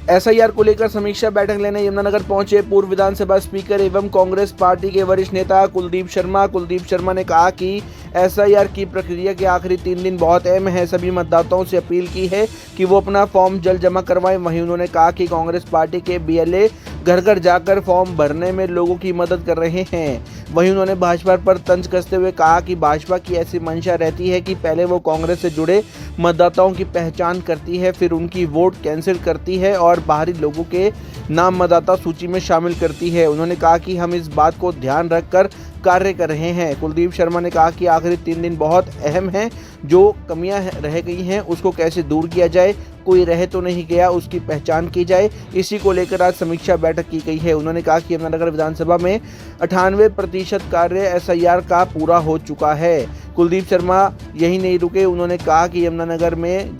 SIR को लेकर समीक्षा बैठक लेने यमुनानगर पहुंचे पूर्व विधानसभा स्पीकर एवं कांग्रेस पार्टी के वरिष्ठ नेता कुलदीप शर्मा ने कहा कि एसआईआर की प्रक्रिया के आखिरी 3 दिन बहुत अहम है। सभी मतदाताओं से अपील की है कि वो अपना फॉर्म जल्द जमा करवाएं। वहीं उन्होंने कहा कि कांग्रेस पार्टी के बीएलए घर घर जाकर फॉर्म भरने में लोगों की मदद कर रहे हैं। वहीं उन्होंने भाजपा पर तंज कसते हुए कहा कि भाजपा की ऐसी मंशा रहती है कि पहले वो कांग्रेस से जुड़े मतदाताओं की पहचान करती है, फिर उनकी वोट कैंसिल करती है और बाहरी लोगों के नाम मतदाता सूची में शामिल करती है। उन्होंने कहा कि हम इस बात को ध्यान रखकर कार्य कर रहे हैं। कुलदीप शर्मा ने कहा कि आखिरी 3 दिन बहुत अहम हैं। जो कमियां रह गई हैं उसको कैसे दूर किया जाए, कोई रह तो नहीं गया, उसकी पहचान की जाए, इसी को लेकर आज समीक्षा बैठक की गई है। उन्होंने कहा कि यमुनानगर विधानसभा में 98% कार्य एसआईआर का पूरा हो चुका है। कुलदीप शर्मा यही नहीं रुके, उन्होंने कहा कि यमुनानगर में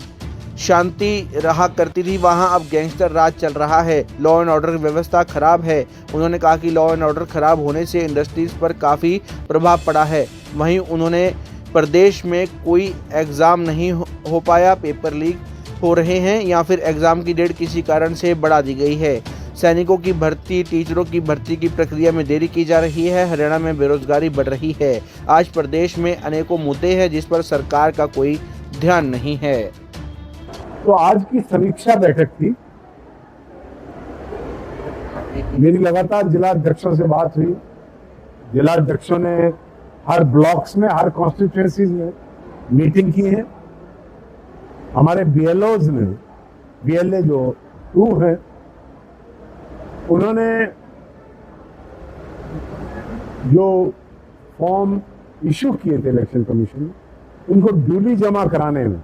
शांति रहा करती थी, वहां अब गैंगस्टर राज चल रहा है, लॉ एंड ऑर्डर व्यवस्था खराब है। उन्होंने कहा कि लॉ एंड ऑर्डर खराब होने से इंडस्ट्रीज पर काफ़ी प्रभाव पड़ा है। वहीं उन्होंने प्रदेश में कोई एग्ज़ाम नहीं हो पाया, पेपर लीक हो रहे हैं या फिर एग्ज़ाम की डेट किसी कारण से बढ़ा दी गई है। सैनिकों की भर्ती, टीचरों की भर्ती की प्रक्रिया में देरी की जा रही है। हरियाणा में बेरोजगारी बढ़ रही है। आज प्रदेश में अनेकों मुद्दे हैं जिस पर सरकार का कोई ध्यान नहीं है। तो आज की समीक्षा बैठक थी। मेरी लगातार जिला अध्यक्षों से बात हुई। जिला अध्यक्षों ने हर ब्लॉक्स में, हर कॉन्स्टिट्यूएंसीज में मीटिंग की है। हमारे बीएलओज ने, बीएलए जो 2 है, उन्होंने जो फॉर्म इशू किए थे इलेक्शन कमीशन में, उनको ड्यूली जमा कराने में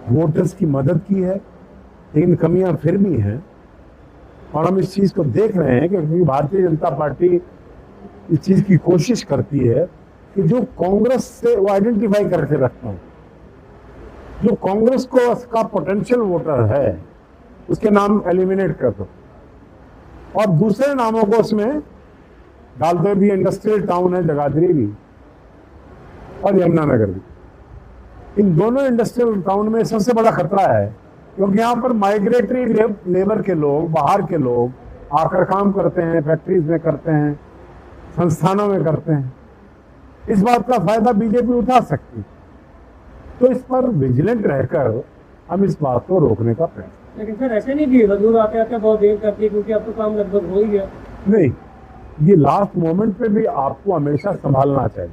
वोटर्स की मदद की है। लेकिन कमियां फिर भी हैं और हम इस चीज को देख रहे हैं क्योंकि भारतीय जनता पार्टी इस चीज की कोशिश करती है कि जो कांग्रेस से वो आइडेंटिफाई करके रखता हूं, जो कांग्रेस को का पोटेंशियल वोटर है उसके नाम एलिमिनेट कर दो और दूसरे नामों को उसमें डालते भी। इंडस्ट्रियल टाउन है जगाधरी भी और यमुनानगर भी। इन दोनों इंडस्ट्रियल टाउन में सबसे बड़ा खतरा है क्योंकि यहाँ पर माइग्रेटरी लेबर के लोग, बाहर के लोग आकर काम करते हैं, फैक्ट्रीज में करते हैं, संस्थानों में करते हैं। इस बात का फायदा बीजेपी उठा सकती, तो इस पर विजिलेंट रहकर हम इस बात को रोकने का प्रयास। लेकिन सर ऐसे नहीं कि मजदूर आते आते बहुत देर करती है क्योंकि अब तो काम लगभग हो ही गया। नहीं, ये लास्ट मोमेंट पे भी आपको हमेशा संभालना चाहिए।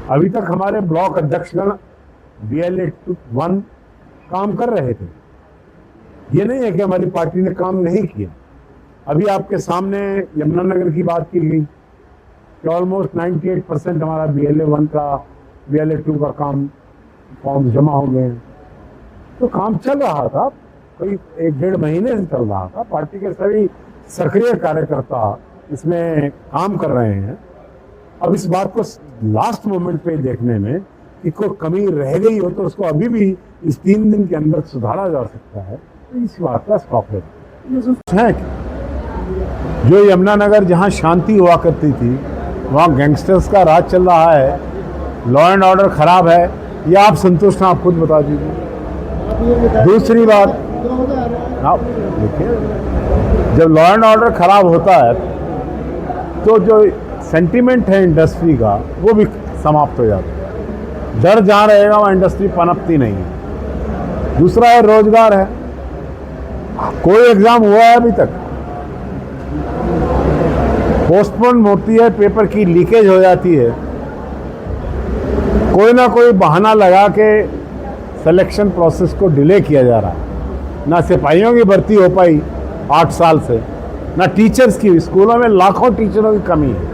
अभी तक हमारे ब्लॉक अध्यक्षगण बीएलए 1 काम कर रहे थे। ये नहीं है कि हमारी पार्टी ने काम नहीं किया। अभी आपके सामने यमुनानगर की बात की गई कि ऑलमोस्ट 98% हमारा बीएलए 1 का, बीएलए 2 का काम फॉर्म जमा हो गए हैं। तो काम चल रहा था, कोई 1-1.5 महीने से चल रहा था। पार्टी के सभी सक्रिय कार्यकर्ता इसमें काम कर रहे हैं। अब इस बात को लास्ट मोमेंट पे देखने में कि कोई कमी रह गई हो तो उसको अभी भी इस 3 दिन के अंदर सुधारा जा सकता है, तो इस बात का स्टॉप है। जो यमुनानगर जहां शांति हुआ करती थी वहां गैंगस्टर्स का राज चल रहा है, लॉ एंड ऑर्डर खराब है, ये आप संतुष्ट हैं? आप खुद बता दीजिए। दूसरी बात, आप देखिए, जब लॉ एंड ऑर्डर खराब होता है तो जो सेंटीमेंट है इंडस्ट्री का वो भी समाप्त हो जाता है। डर जहाँ रहेगा वहाँ इंडस्ट्री पनपती नहीं है। दूसरा है रोजगार है। कोई एग्जाम हुआ है अभी तक? पोस्टपोन होती है, पेपर की लीकेज हो जाती है, कोई ना कोई बहाना लगा के सिलेक्शन प्रोसेस को डिले किया जा रहा है। ना सिपाहियों की भर्ती हो पाई 8 साल से, ना टीचर्स की। स्कूलों में लाखों टीचरों की कमी है,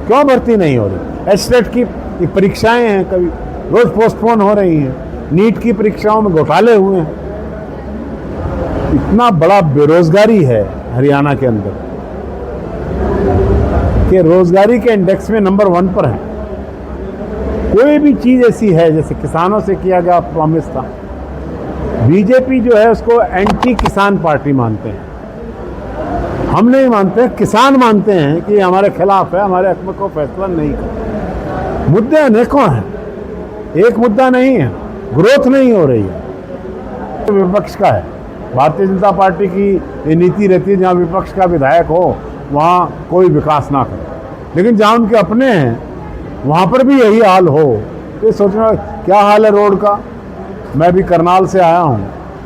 क्यों भर्ती नहीं हो रही? एचटेट की परीक्षाएं हैं, कभी रोज पोस्टपोन हो रही हैं। नीट की परीक्षाओं में घोटाले हुए हैं। इतना बड़ा बेरोजगारी है हरियाणा के अंदर कि रोजगारी के इंडेक्स में नंबर 1 पर है। कोई भी चीज ऐसी है, जैसे किसानों से किया गया प्रॉमिस था, बीजेपी जो है उसको एंटी किसान पार्टी मानते हैं। हम नहीं मानते, किसान मानते हैं कि हमारे खिलाफ है, हमारे हक में को फैसला नहीं कर। मुद्दे अनेकों हैं, एक मुद्दा नहीं है। ग्रोथ नहीं हो रही है, तो विपक्ष का है। भारतीय जनता पार्टी की ये नीति रहती है जहाँ विपक्ष का विधायक हो वहाँ कोई विकास ना करे, लेकिन जहाँ उनके अपने हैं वहाँ पर भी यही हाल हो। ये सोचना क्या हाल है रोड का। मैं भी करनाल से आया हूँ,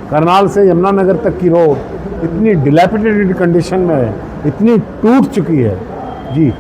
करनाल से यमुनानगर तक की रोड इतनी डिलैपिडेटेड कंडीशन में है, इतनी टूट चुकी है जी।